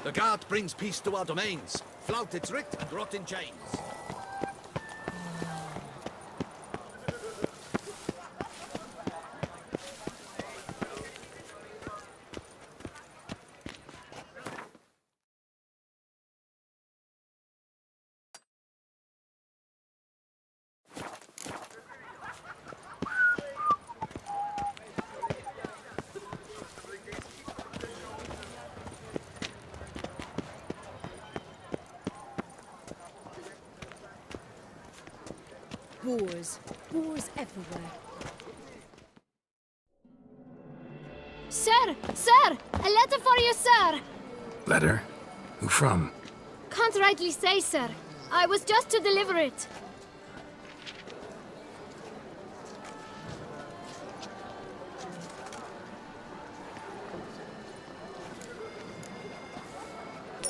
The guard brings peace to our domains. Flout its writ and rot in chains. Wars everywhere. Sir! Sir! A letter for you, sir! Letter? Who from? Can't rightly say, sir. I was just to deliver it.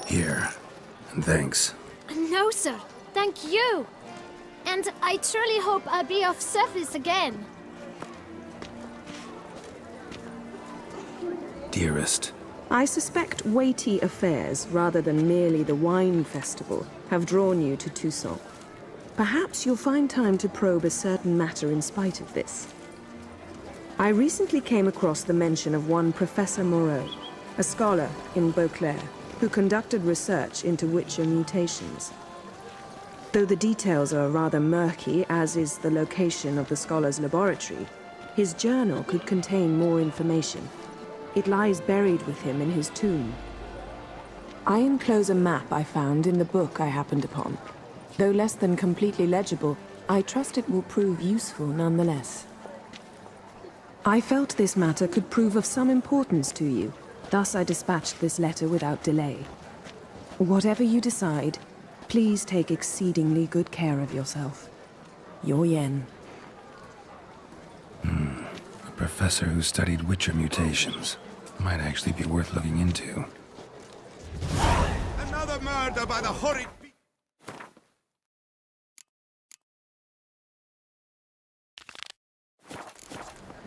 Here. And thanks. No, sir. Thank you. And I truly hope I'll be of service again. Dearest. I suspect weighty affairs, rather than merely the wine festival, have drawn you to Toussaint. Perhaps you'll find time to probe a certain matter in spite of this. I recently came across the mention of one Professor Moreau, a scholar in Beauclair, who conducted research into Witcher mutations. Though the details are rather murky, as is the location of the scholar's laboratory, his journal could contain more information. It lies buried with him in his tomb. I enclose a map I found in the book I happened upon. Though less than completely legible, I trust it will prove useful nonetheless. I felt this matter could prove of some importance to you, thus I dispatched this letter without delay. Whatever you decide, please take exceedingly good care of yourself. Your Yen. A professor who studied Witcher mutations. Might actually be worth looking into. Another murder by the horrid...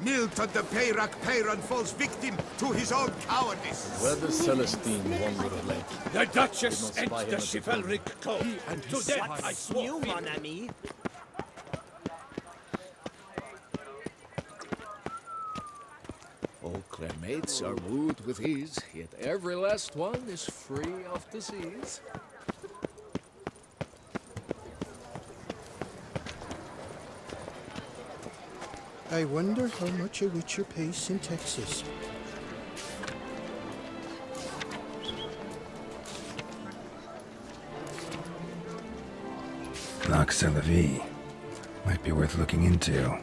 Milton the Peyran falls victim to his own cowardice. Where the Celestine wanderer lay. The Duchess and the chivalric code. And to death I swore. You, mon ami. All clairmates are wooed with ease, yet every last one is free of disease. I wonder how much a Witcher pays in Texas. Nox a la vie. Might be worth looking into.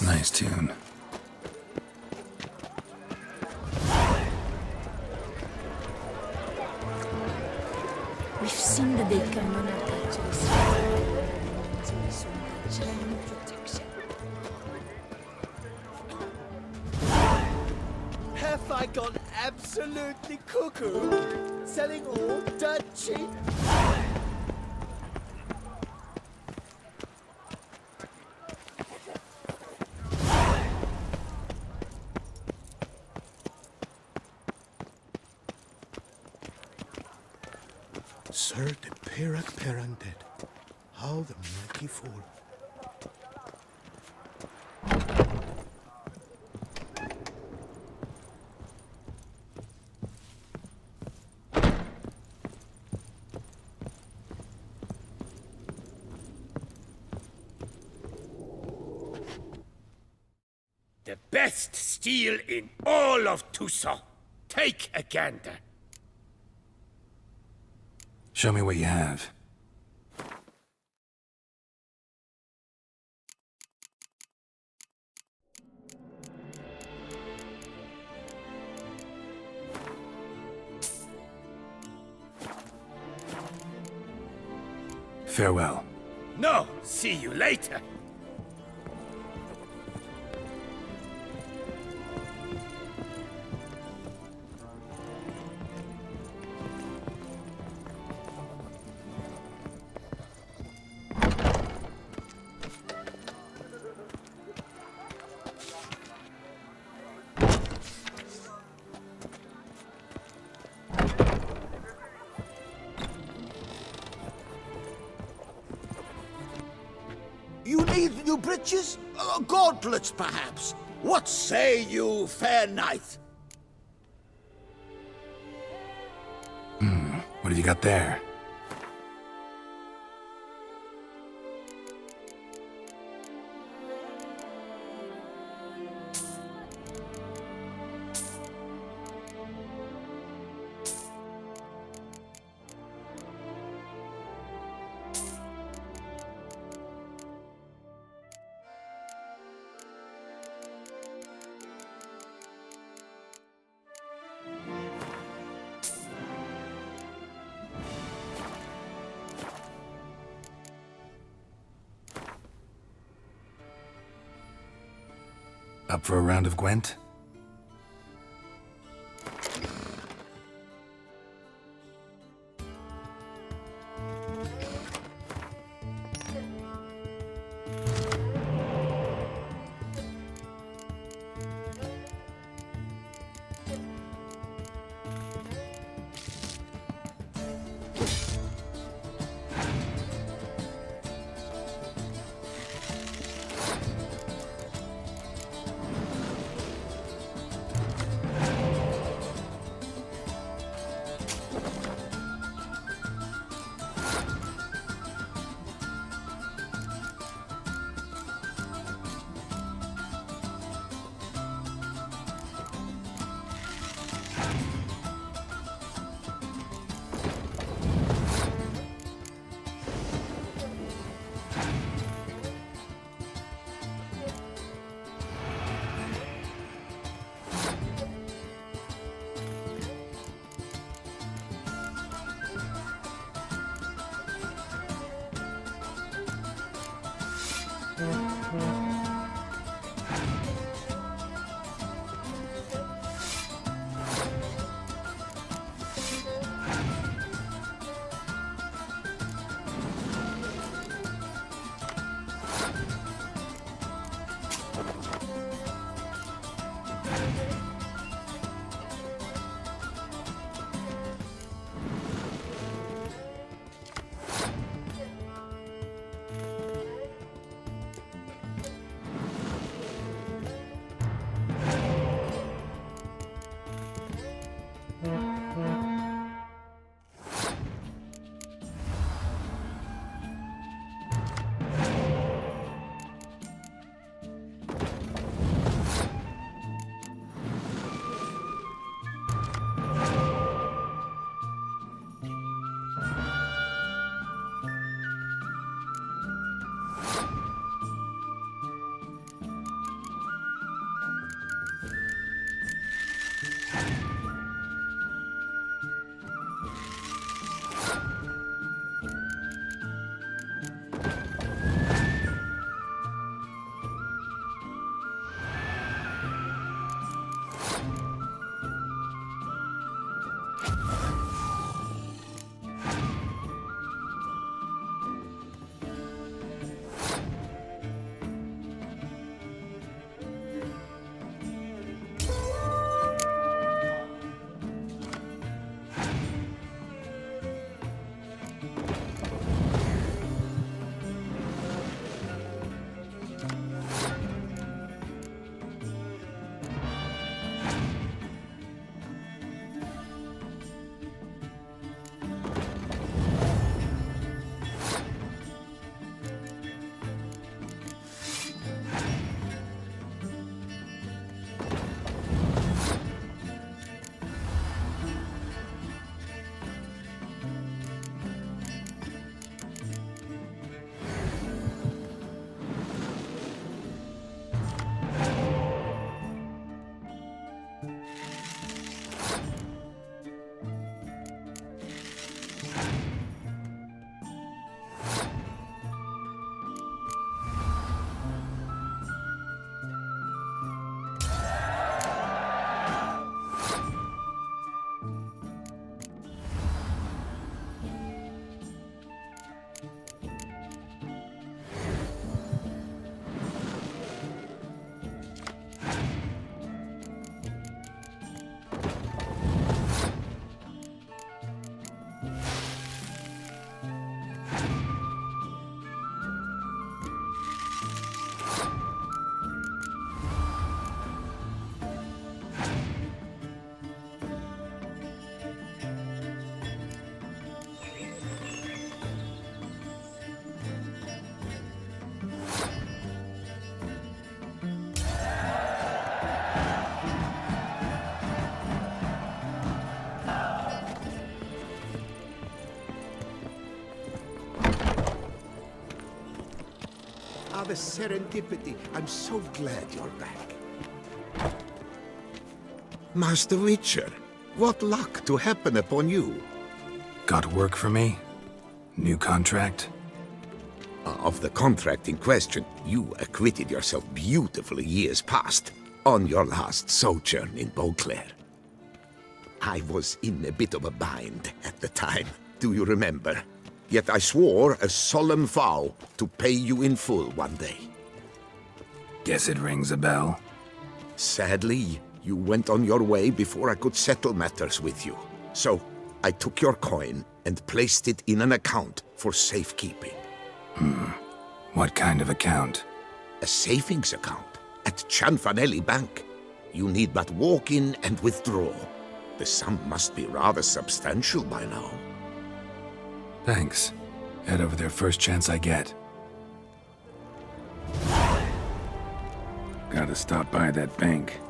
Nice tune. We've seen the big patches. Have I gone absolutely cuckoo? Selling all dirt cheap? Sir, the Perak Peran dead. How the mighty fall. The best steel in all of Toussaint. Take a gander. Show me what you have. Farewell. No, see you later. New breeches? Gauntlets, perhaps? What say you, fair knight? What have you got there? Up for a round of Gwent? the serendipity. I'm so glad you're back. Master Witcher, what luck to happen upon you. Got work for me? New contract? Of the contract in question, you acquitted yourself beautifully years past, on your last sojourn in Beauclair. I was in a bit of a bind at the time, do you remember? Yet I swore a solemn vow to pay you in full one day. Guess it rings a bell. Sadly, you went on your way before I could settle matters with you. So, I took your coin and placed it in an account for safekeeping. What kind of account? A savings account at Cianfanelli Bank. You need but walk in and withdraw. The sum must be rather substantial by now. Thanks. Head over there first chance I get. Gotta stop by that bank.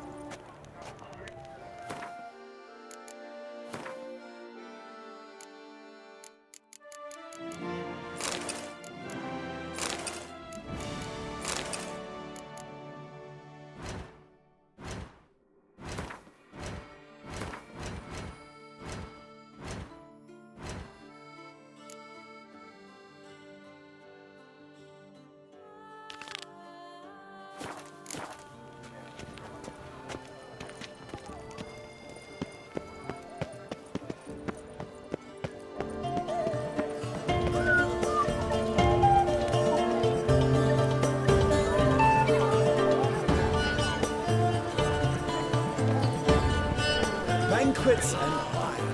Banquets and wine.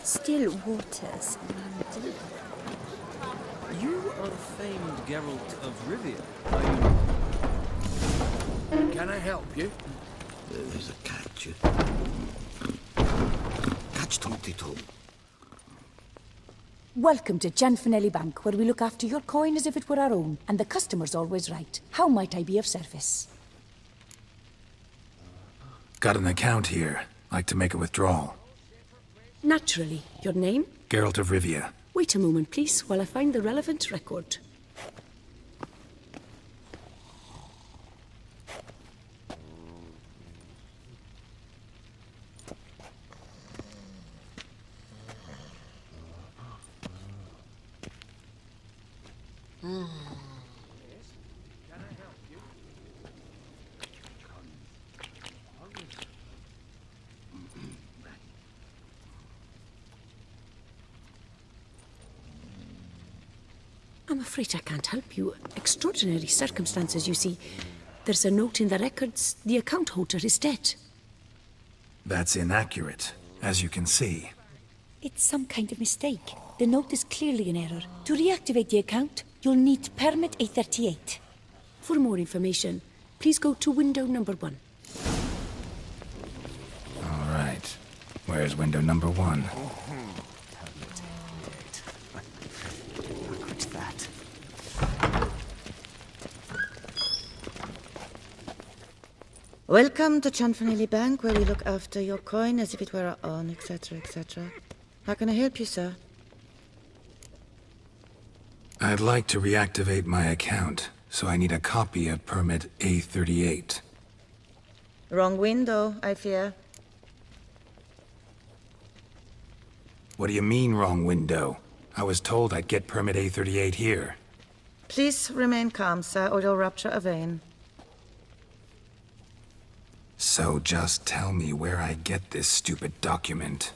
Still waters. You are the famed Geralt of Rivia, are you? Can I help you? There's a catch. Catch 22. Welcome to Cianfanelli Bank, where we look after your coin as if it were our own, and the customer's always right. How might I be of service? Got an account here. Like to make a withdrawal. Naturally. Your name? Geralt of Rivia. Wait a moment, please, while I find the relevant record. I'm afraid I can't help you. Extraordinary circumstances, you see. There's a note in the records. The account holder is dead. That's inaccurate, as you can see. It's some kind of mistake. The note is clearly in error. To reactivate the account, you'll need permit A38. For more information, please go to window number 1. All right. Where's window number 1? Welcome to Cianfanelli Bank, where we look after your coin as if it were our own, etc., etc. How can I help you, sir? I'd like to reactivate my account, so I need a copy of permit A38. Wrong window, I fear. What do you mean, wrong window? I was told I'd get permit A38 here. Please remain calm, sir, or you'll rupture a vein. So just tell me where I get this stupid document.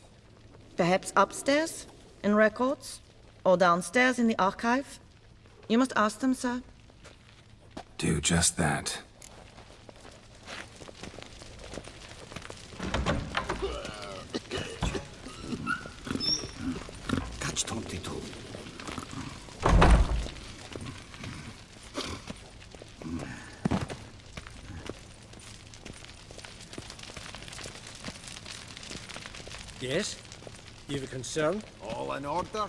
Perhaps upstairs, in records, or downstairs in the archive? You must ask them, sir. Do just that. Catch 22. Yes? You've a concern? All in order?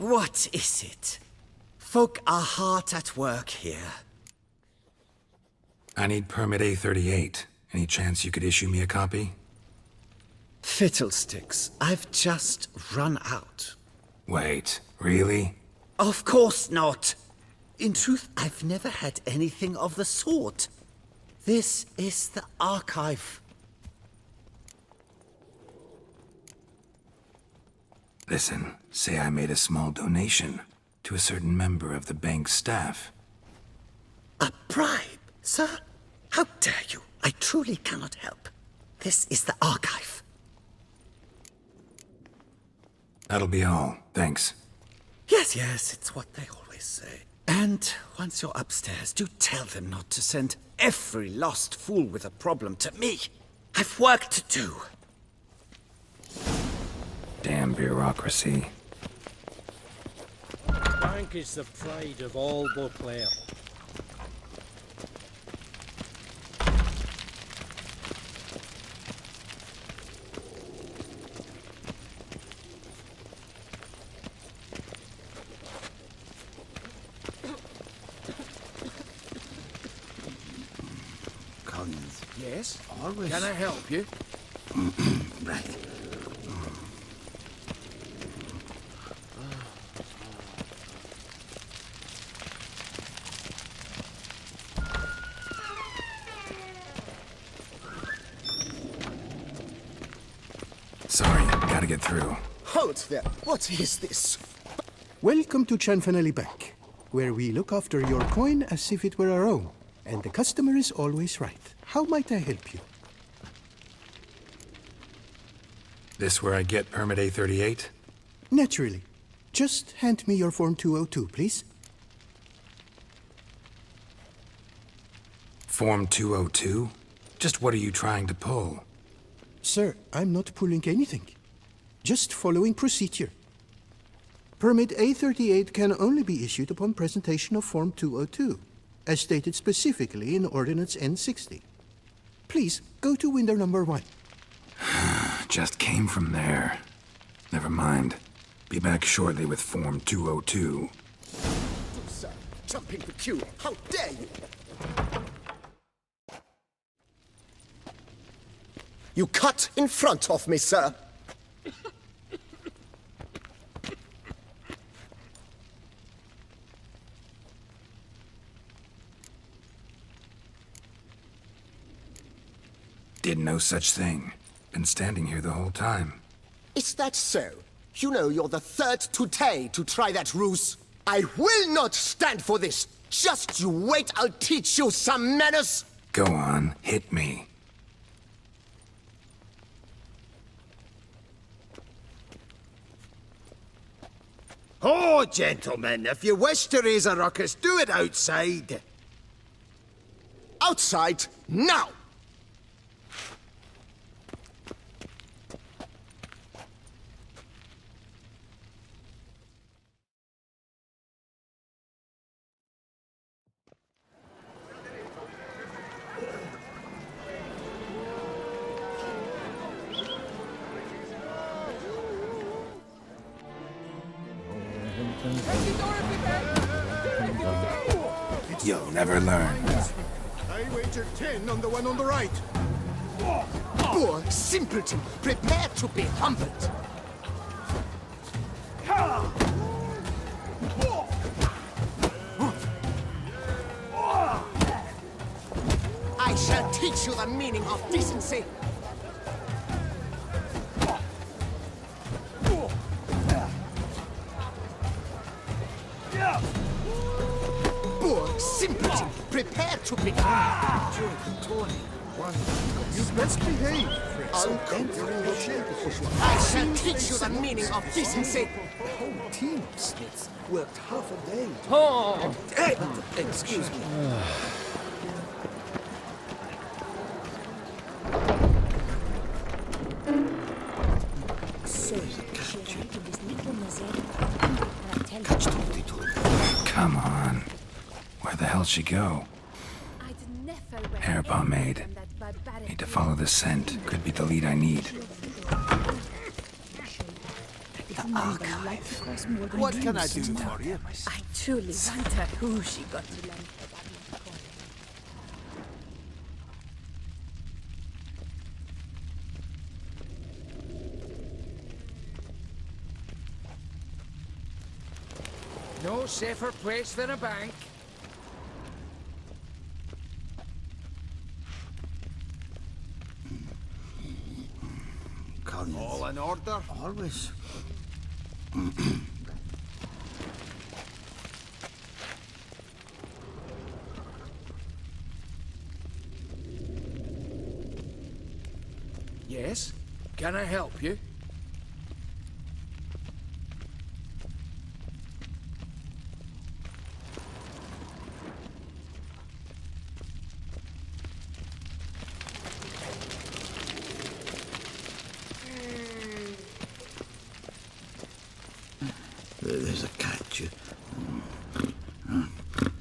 What is it? Folk are hard at work here. I need permit A38. Any chance you could issue me a copy? Fiddlesticks, I've just run out. Wait, really? Of course not. In truth, I've never had anything of the sort. This is the archive. Listen, say I made a small donation to a certain member of the bank's staff. A bribe, sir? How dare you? I truly cannot help. This is the archive. That'll be all. Thanks. Yes, it's what they always say. And once you're upstairs, do tell them not to send every lost fool with a problem to me. I've work to do. Damn bureaucracy. The bank is the pride of all Beauclair. Yes? Always. Can I help you? Right. Sorry, gotta get through. Hold there. What is this? Welcome to Chanfanelli Bank, where we look after your coin as if it were our own, and the customer is always right. How might I help you? This where I get permit A38? Naturally. Just hand me your Form 202, please. Form 202? Just what are you trying to pull? Sir, I'm not pulling anything. Just following procedure. Permit A38 can only be issued upon presentation of Form 202, as stated specifically in Ordinance N60. Please, go to window number 1. Just came from there. Never mind. Be back shortly with Form 202. Toussaint, jumping the queue. How dare you? You cut in front of me, sir. Did no such thing. Been standing here the whole time. Is that so? You know you're the third today to try that ruse. I will not stand for this. Just you wait, I'll teach you some manners. Go on, hit me. Oh, gentlemen, if you wish to raise a ruckus, do it outside. Outside, now! You'll never learn. I wagered 10 on the one on the right. Poor simpleton, prepare to be humbled. I shall teach you the meaning of decency. Poor simpleton, prepare to be You best behave, I shall teach you the meaning of decency. The whole team of Smiths worked half a day. Oh! Hey, excuse me. Come on. Where the hell'd she go? Hair pomade. Need to follow the scent. Could be the lead I need. archive. What can I do for you? I truly wonder who she got to lend her that. No safer place than a bank. All in order? Always. Yes? Can I help you? There's a catch.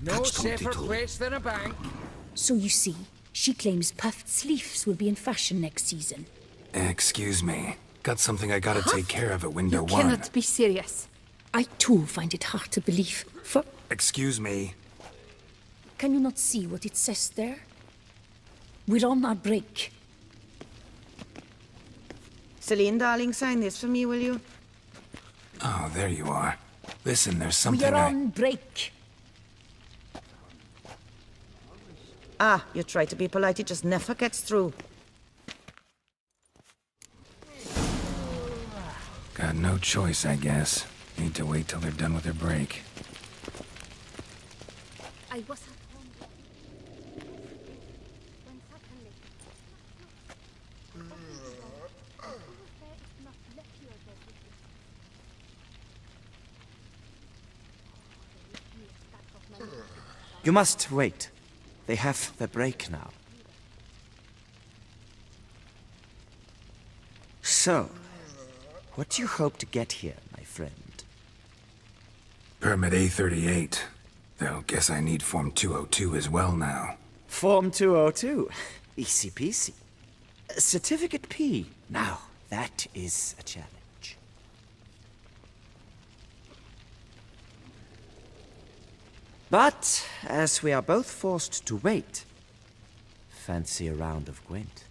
No safer place than a bank. So you see, she claims puffed sleeves will be in fashion next season. Excuse me. Got something I gotta take care of at window one. Cannot be serious. I too find it hard to believe. For Excuse me. can you not see what it says there? We're on our break. Celine, darling, sign this for me, will you? Oh, there you are. Listen, there's We something are on break. Ah, you try to be polite, it just never gets through. Got no choice, I guess. Need to wait till they're done with their break. I was at home when suddenly... You must wait. They have their break now. So, what do you hope to get here, my friend? Permit A38. Though, guess I need Form 202 as well now. Form 202. Easy peasy. Certificate P. Now, that is a challenge. But, as we are both forced to wait, fancy a round of Gwent.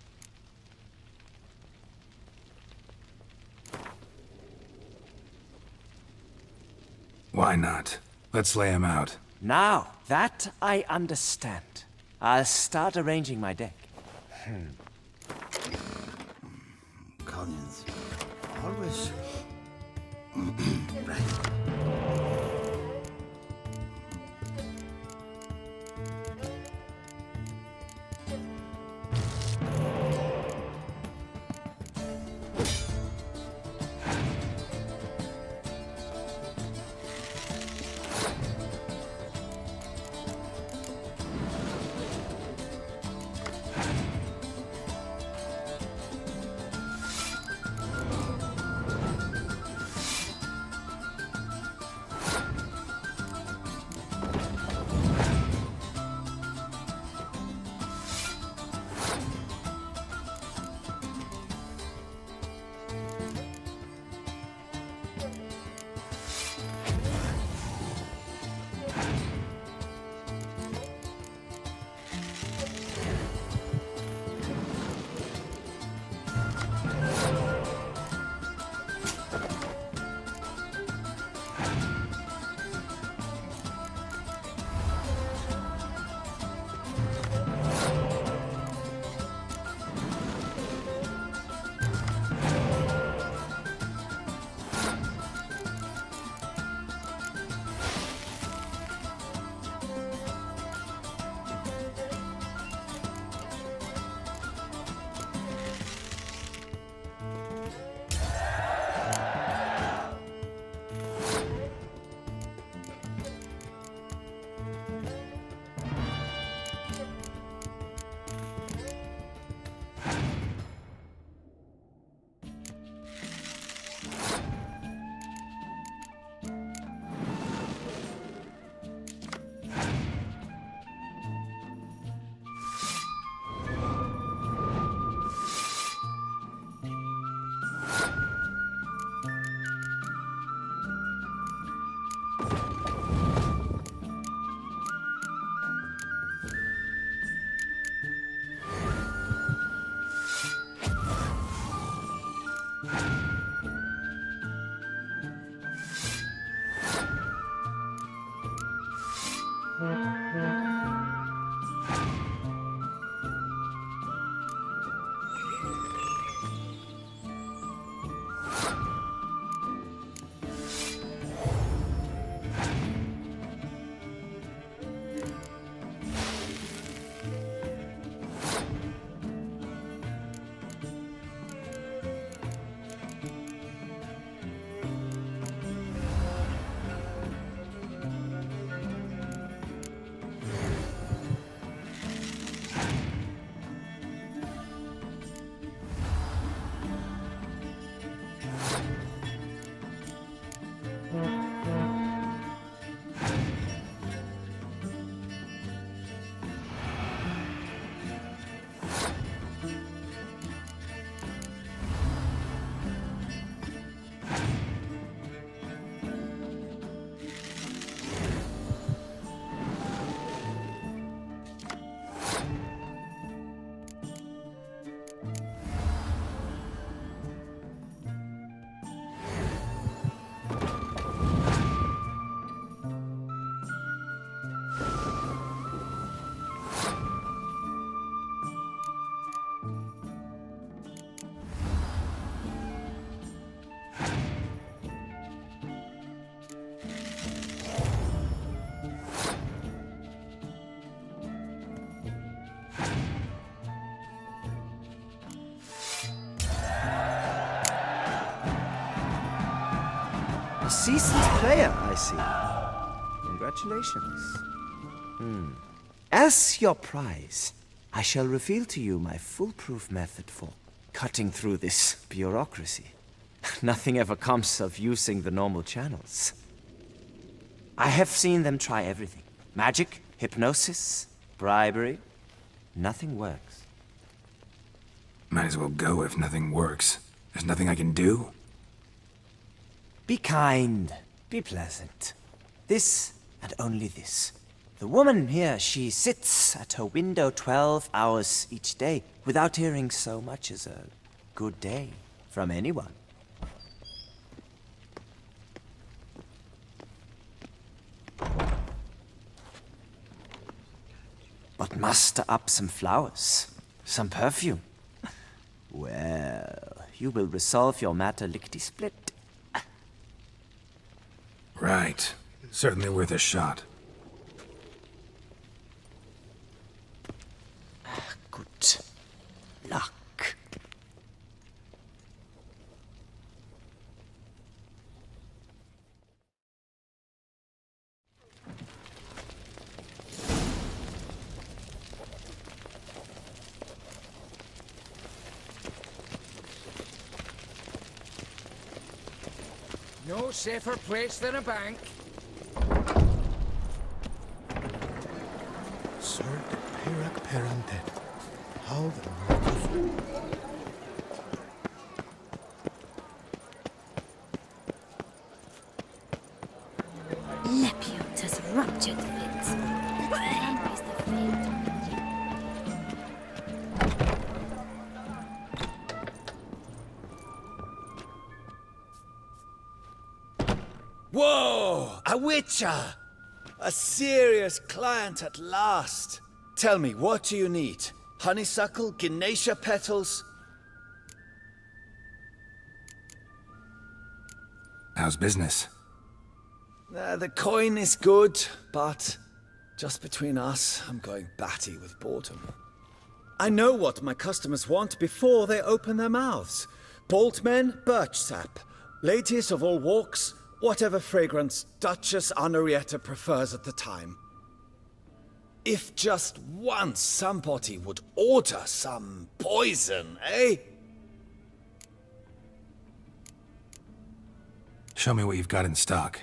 Why not? Let's lay him out. Now, that I understand. I'll start arranging my deck. Collins. Always. Right. seasoned player, I see. Congratulations. As your prize, I shall reveal to you my foolproof method for cutting through this bureaucracy. Nothing ever comes of using the normal channels. I have seen them try everything. Magic, hypnosis, bribery. Nothing works. Might as well go if nothing works. There's nothing I can do? Be kind. Be pleasant. This and only this. The woman here, she sits at her window 12 hours each day without hearing so much as a good day from anyone. But muster up some flowers, some perfume. Well, you will resolve your matter lickety-split. Right. Certainly worth a shot. Good luck. No safer place than a bank. Sir, the Perak Peranted. How the wonderful. Lepiot ruptured fits. That is the fate. Whoa! A witcher! A serious client at last. Tell me, what do you need? Honeysuckle? Ginacia petals? How's business? The coin is good, but just between us, I'm going batty with boredom. I know what my customers want before they open their mouths. Bold men, birch sap. Ladies of all walks, whatever fragrance Duchess Henrietta prefers at the time. If just once somebody would order some poison, eh? Show me what you've got in stock.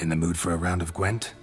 In the mood for a round of Gwent?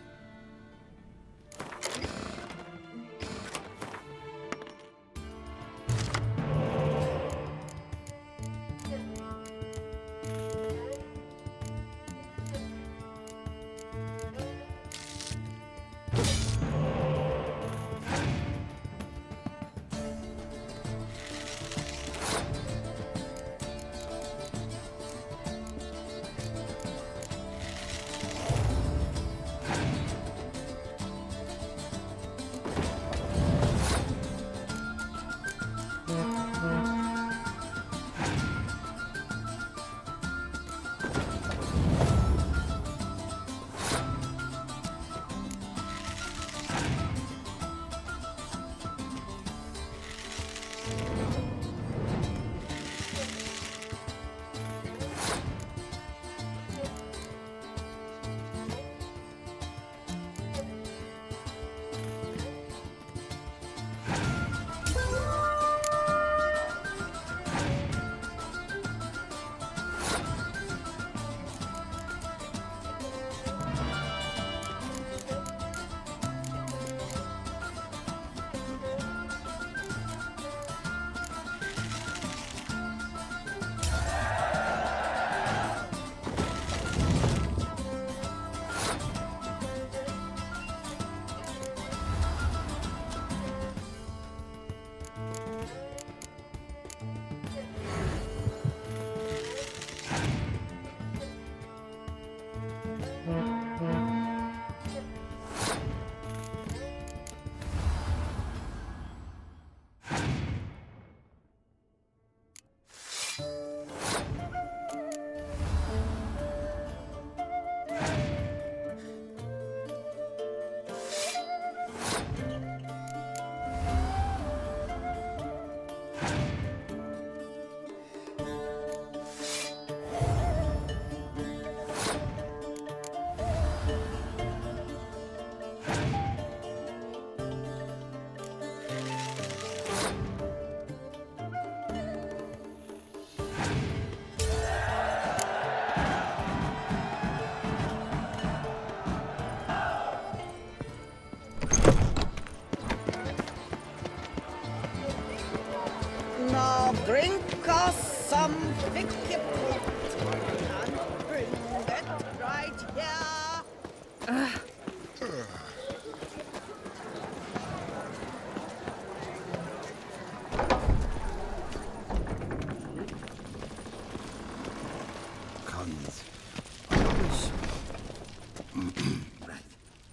funds.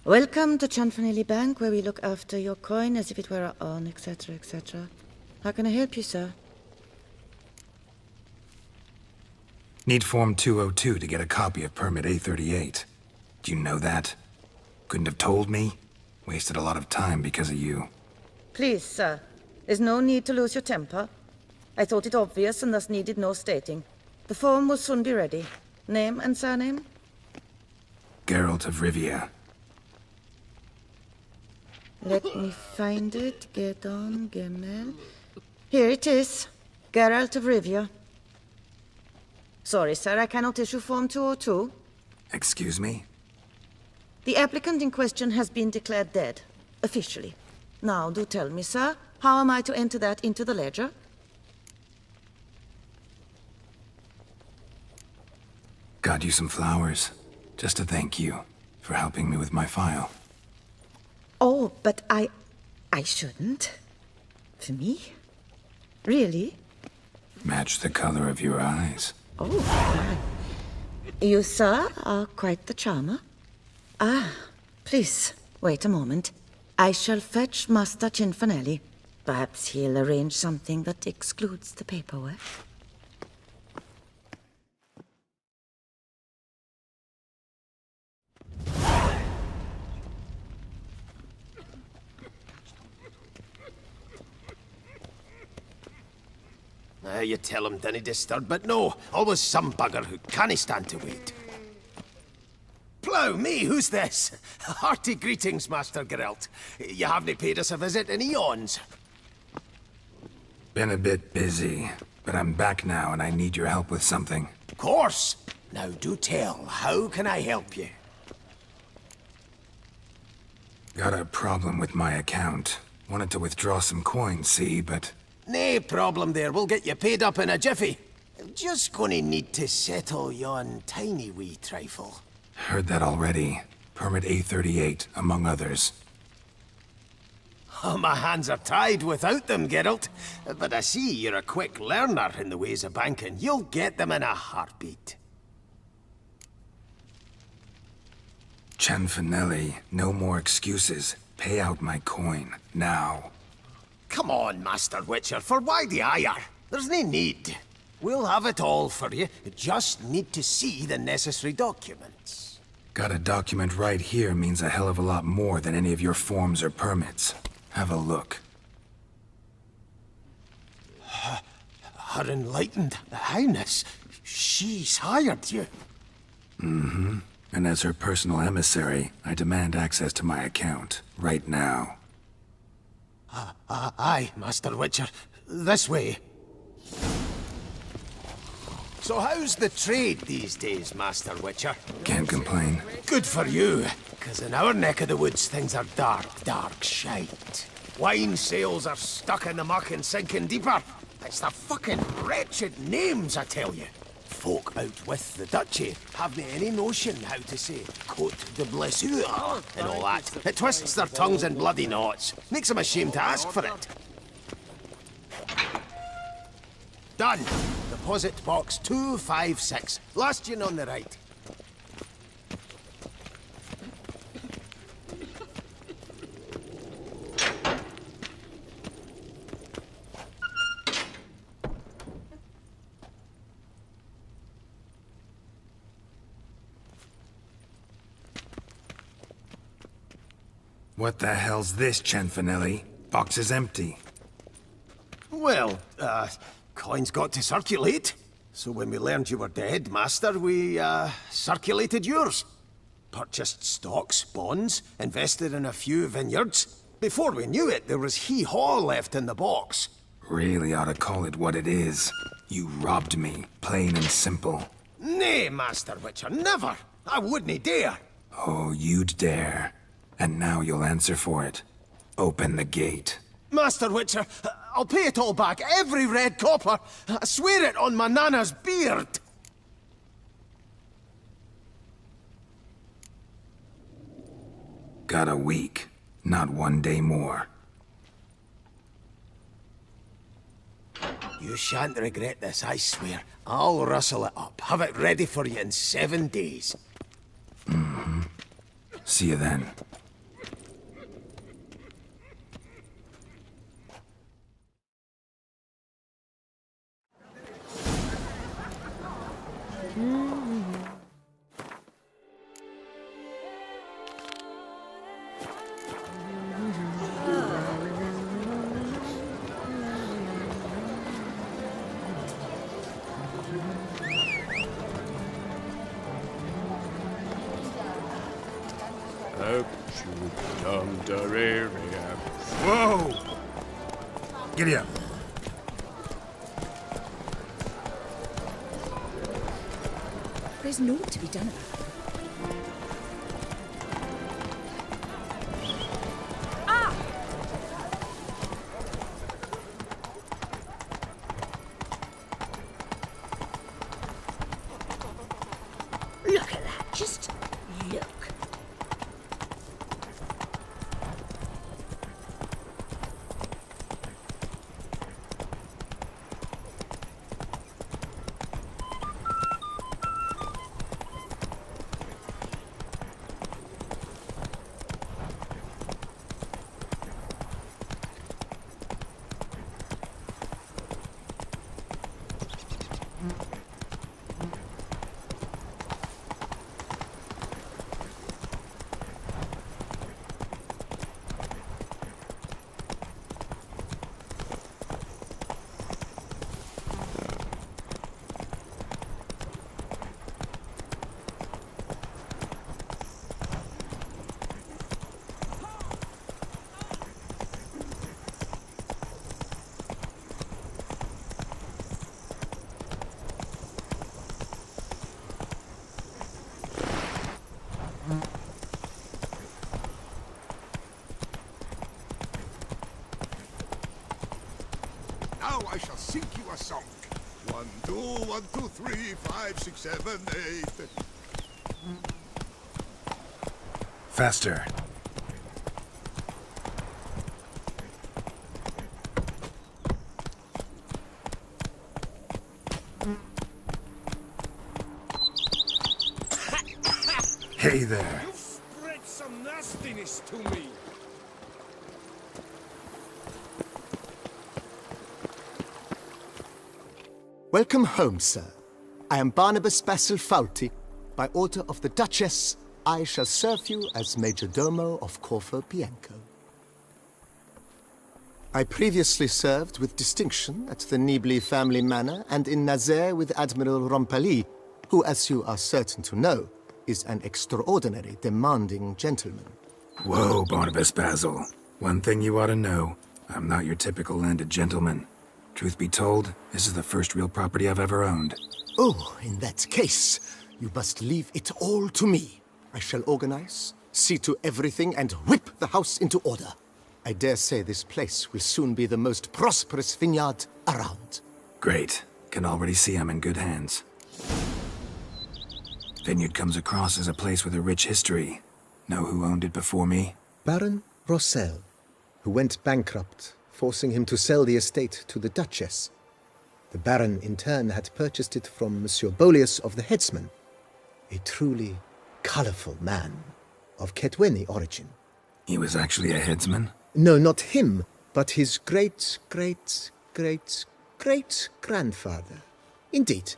Welcome to Chanfanelli Bank, where we look after your coin as if it were our own, etc., etc. How can I help you, sir? Need Form 202 to get a copy of Permit A38. Do you know that? Couldn't have told me? Wasted a lot of time because of you. Please, sir. There's no need to lose your temper. I thought it obvious and thus needed no stating. The form will soon be ready. Name and surname? Geralt of Rivia. Let me find it. Get on, Gemel. Here it is. Geralt of Rivia. Sorry, sir, I cannot issue Form 202. Excuse me? The applicant in question has been declared dead, officially. Now, do tell me, sir, how am I to enter that into the ledger? Got you some flowers, just to thank you for helping me with my file. Oh, but I shouldn't. For me? Really? Match the color of your eyes. Oh, you, sir, are quite the charmer. Ah, please, wait a moment. I shall fetch Master Chanfanelli. Perhaps he'll arrange something that excludes the paperwork. You tell him dinna disturb, but no, always some bugger who can't stand to wait. Plough me, who's this? Hearty greetings, Master Geralt. You haven't paid us a visit in eons. Been a bit busy, but I'm back now and I need your help with something. Of course. Now do tell, how can I help you? Got a problem with my account. Wanted to withdraw some coins, see, but... Nae problem there, we'll get you paid up in a jiffy. Just gonna need to settle yon tiny wee trifle. Heard that already. Permit A38, among others. Oh, my hands are tied without them, Geralt. But I see you're a quick learner in the ways of banking. You'll get them in a heartbeat. Chanfanelli, no more excuses. Pay out my coin, now. Come on, Master Witcher, for why the ire? There's no need. We'll have it all for you. You just need to see the necessary documents. Got a document right here means a hell of a lot more than any of your forms or permits. Have a look. Her Enlightened Highness, she's hired you. Mm-hmm. And as her personal emissary, I demand access to my account, right now. Aye, Master Witcher. This way. So how's the trade these days, Master Witcher? Can't complain. Good for you, because in our neck of the woods things are dark, dark shite. Wine sales are stuck in the muck and sinking deeper. It's the fucking wretched names, I tell you. Folk out with the duchy haven't any notion how to say Cote de Blessure and all that. It twists their tongues in bloody knots. Makes them ashamed to ask for it. Done. Deposit box 256. Last one on the right. What the hell's this, Chanfanelli? Box is empty. Well, coins got to circulate. So when we learned you were dead, Master, we, circulated yours. Purchased stocks, bonds, invested in a few vineyards. Before we knew it, there was hee-haw left in the box. Really ought to call it what it is. You robbed me, plain and simple. Nay, Master Witcher, never! I wouldn't dare! Oh, you'd dare. And now you'll answer for it. Open the gate. Master Witcher, I'll pay it all back, every red copper. I swear it on my nana's beard. Got a week, not 1 day more. You shan't regret this, I swear. I'll rustle it up. Have it ready for you in 7 days. See you then. OmentuM3000. Whoa! Giddy up. There's naught to be done about it. Look at that. Just look. Now I shall sing you a song. 1, 2, 1, 2, 3, 5, 6, 7, 8. Faster. Hey there. You spread some nastiness to me. Welcome home, sir. I am Barnabas Basil Fawlty. By order of the Duchess, I shall serve you as Major Domo of Corfu Bianco. I previously served with distinction at the Nibley family manor and in Nazaire with Admiral Rompali, who, as you are certain to know, is an extraordinary demanding gentleman. Whoa, Barnabas Basil. One thing you ought to know. I'm not your typical landed gentleman. Truth be told, this is the first real property I've ever owned. Oh, in that case, you must leave it all to me. I shall organize, see to everything, and whip the house into order. I dare say this place will soon be the most prosperous vineyard around. Great. Can already see I'm in good hands. Vineyard comes across as a place with a rich history. Know who owned it before me? Baron Rossel, who went bankrupt, forcing him to sell the estate to the Duchess. The Baron, in turn, had purchased it from Monsieur Bolius of the Headsman, a truly colorful man of Ketweni origin. He was actually a headsman? No, not him, but his great-great-great-great-grandfather. Indeed.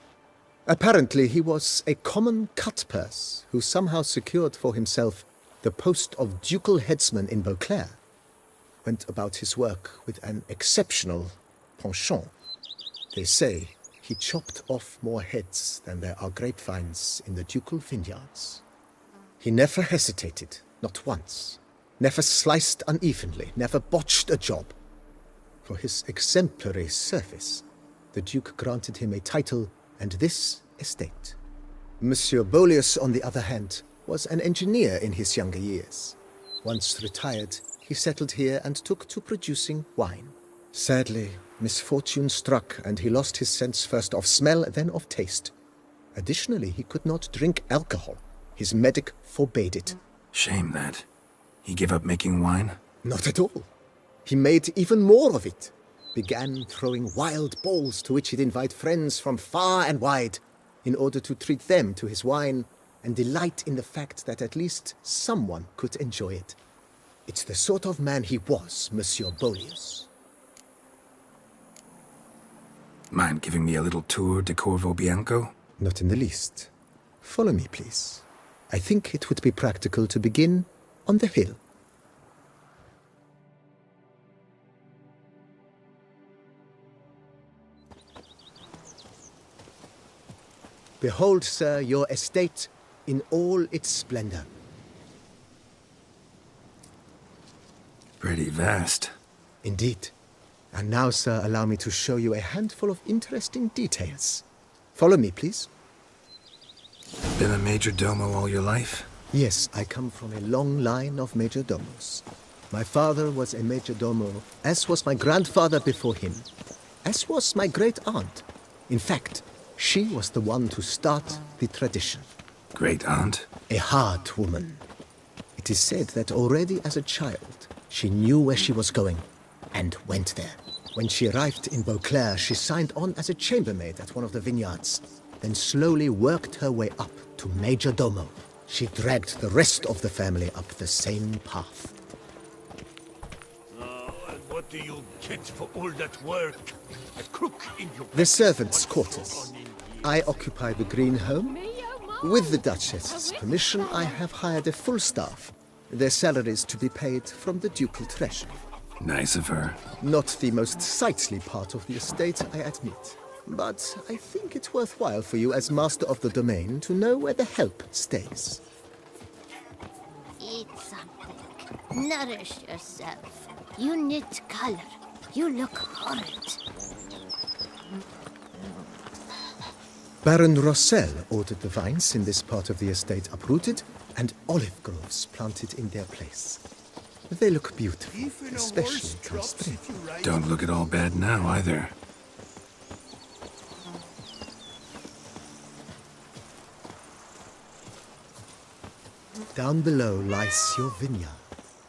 Apparently, he was a common cut-purse who somehow secured for himself the post of ducal headsman in Beauclair. Went about his work with an exceptional penchant. They say he chopped off more heads than there are grapevines in the ducal vineyards. He never hesitated, not once. Never sliced unevenly, never botched a job. For his exemplary service, the Duke granted him a title and this estate. Monsieur Bolius, on the other hand, was an engineer in his younger years. Once retired, he settled here and took to producing wine. Sadly, misfortune struck, and he lost his sense first of smell, then of taste. Additionally, he could not drink alcohol. His medic forbade it. Shame that. He gave up making wine? Not at all. He made even more of it. began throwing wild balls to which he'd invite friends from far and wide in order to treat them to his wine and delight in the fact that at least someone could enjoy it. It's the sort of man he was, Monsieur Bolius. Mind giving me a little tour de Corvo Bianco? Not in the least. Follow me, please. I think it would be practical to begin on the hill. Behold, sir, your estate in all its splendor. Pretty vast. Indeed. And now, sir, allow me to show you a handful of interesting details. Follow me, please. Been a major domo all your life? Yes, I come from a long line of major domos. My father was a major domo, as was my grandfather before him, as was my great-aunt. In fact, she was the one to start the tradition. Great-aunt? A hard woman. It is said that already as a child, she knew where she was going, and went there. When she arrived in Beauclair, she signed on as a chambermaid at one of the vineyards, then slowly worked her way up to major domo. She dragged the rest of the family up the same path. And what do you get for all that work? A crook in your... The servants' quarters. I occupy the green home. With the Duchess's permission, I have hired a full staff. Their salaries to be paid from the ducal treasury. Nice of her. Not the most sightly part of the estate, I admit. But I think it's worthwhile for you as master of the domain to know where the help stays. Eat something. Nourish yourself. You need color. You look horrid. Baron Rossel ordered the vines in this part of the estate uprooted and olive groves planted in their place. They look beautiful, especially come spring. Don't look at all bad now, either. Down below lies your vineyard,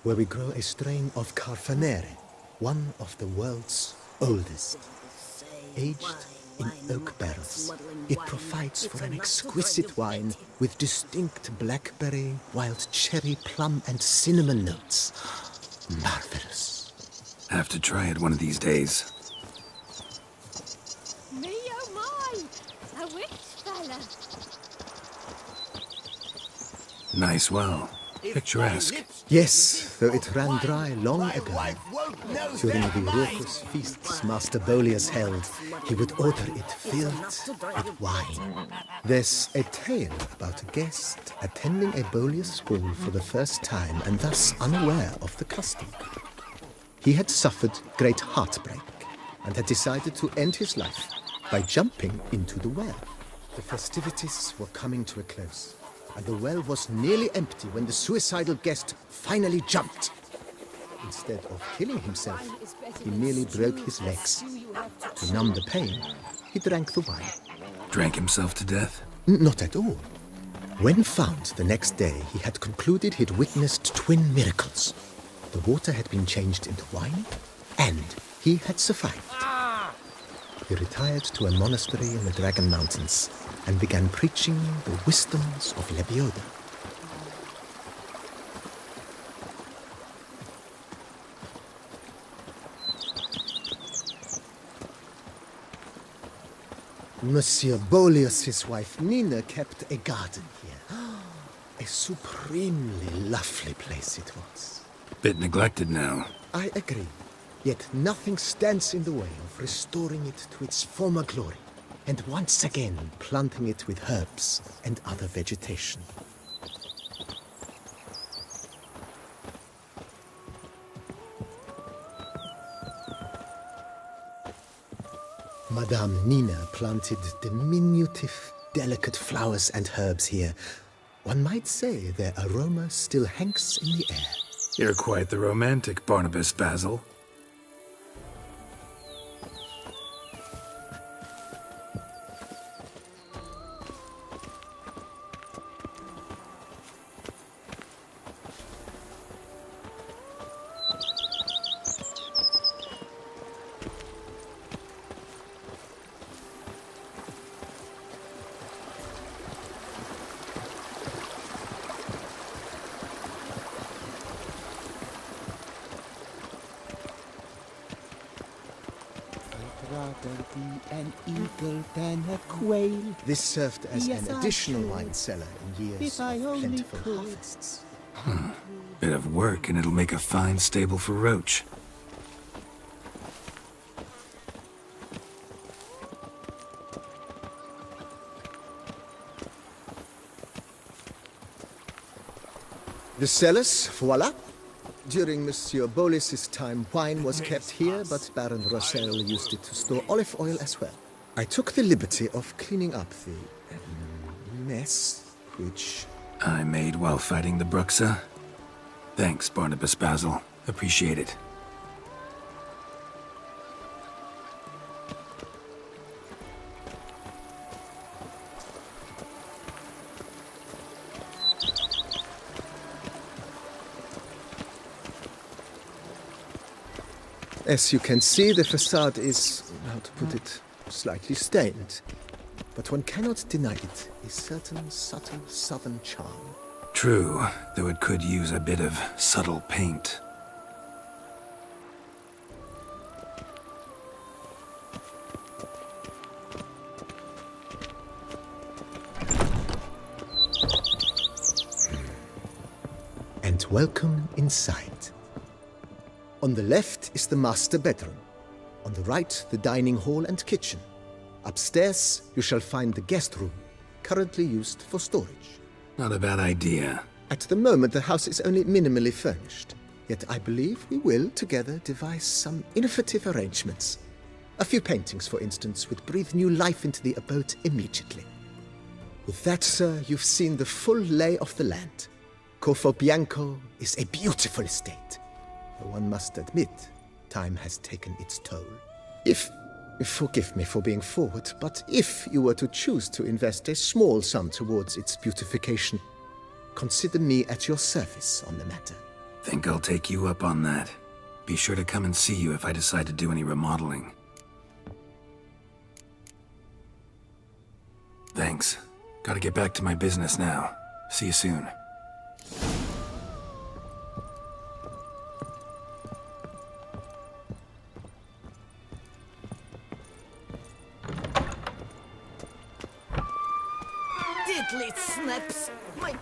where we grow a strain of Carfanere, one of the world's oldest. Aged in oak barrels, it provides for an exquisite wine with distinct blackberry, wild cherry, plum, and cinnamon notes. Marvelous. Have to try it one of these days. Me oh my! A witch fella. Nice well. Picturesque. Yes, though it ran dry long ago. During the raucous feasts Master Bolius held, he would order it filled with wine. There's a tale about a guest attending a Bolius ball for the first time and thus unaware of the custom. He had suffered great heartbreak and had decided to end his life by jumping into the well. The festivities were coming to a close, and the well was nearly empty when the suicidal guest finally jumped. Instead of killing himself, he merely broke his legs. To numb the pain, he drank the wine. Drank himself to death? Not at all. When found the next day, he had concluded he'd witnessed twin miracles. The water had been changed into wine, and he had survived. He retired to a monastery in the Dragon Mountains and began preaching the wisdoms of Lebioda. Monsieur Bolius's wife Nina kept a garden here. A supremely lovely place it was. Bit neglected now. I agree. Yet nothing stands in the way of restoring it to its former glory, and once again planting it with herbs and other vegetation. Madame Nina planted diminutive, delicate flowers and herbs here. One might say their aroma still hangs in the air. You're quite the romantic, Barnabas Basil. little than a quail. This served as an additional wine cellar in years of plentiful harvests. Bit of work and it'll make a fine stable for Roach. The cellars, voila. During Monsieur Bolis's time, wine was kept here, but Baron Rossel used it to store olive oil as well. I took the liberty of cleaning up the mess, which I made while fighting the Bruxa. Thanks, Barnabas Basil. Appreciate it. As you can see, the facade is, how to put it, slightly stained. But one cannot deny it, a certain subtle southern charm. True, though it could use a bit of subtle paint. And welcome inside. On the left is the master bedroom. On the right, the dining hall and kitchen. Upstairs, you shall find the guest room, currently used for storage. Not a bad idea. At the moment, the house is only minimally furnished. Yet I believe we will, together, devise some innovative arrangements. A few paintings, for instance, would breathe new life into the abode immediately. With that, sir, you've seen the full lay of the land. Corfo Bianco is a beautiful estate. Though one must admit, time has taken its toll. Forgive me for being forward, but if you were to choose to invest a small sum towards its beautification, consider me at your service on the matter. Think I'll take you up on that. Be sure to come and see you if I decide to do any remodeling. Thanks. Gotta get back to my business now. See you soon. Diddly snips! My...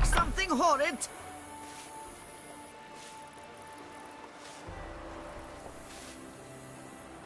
Something horrid!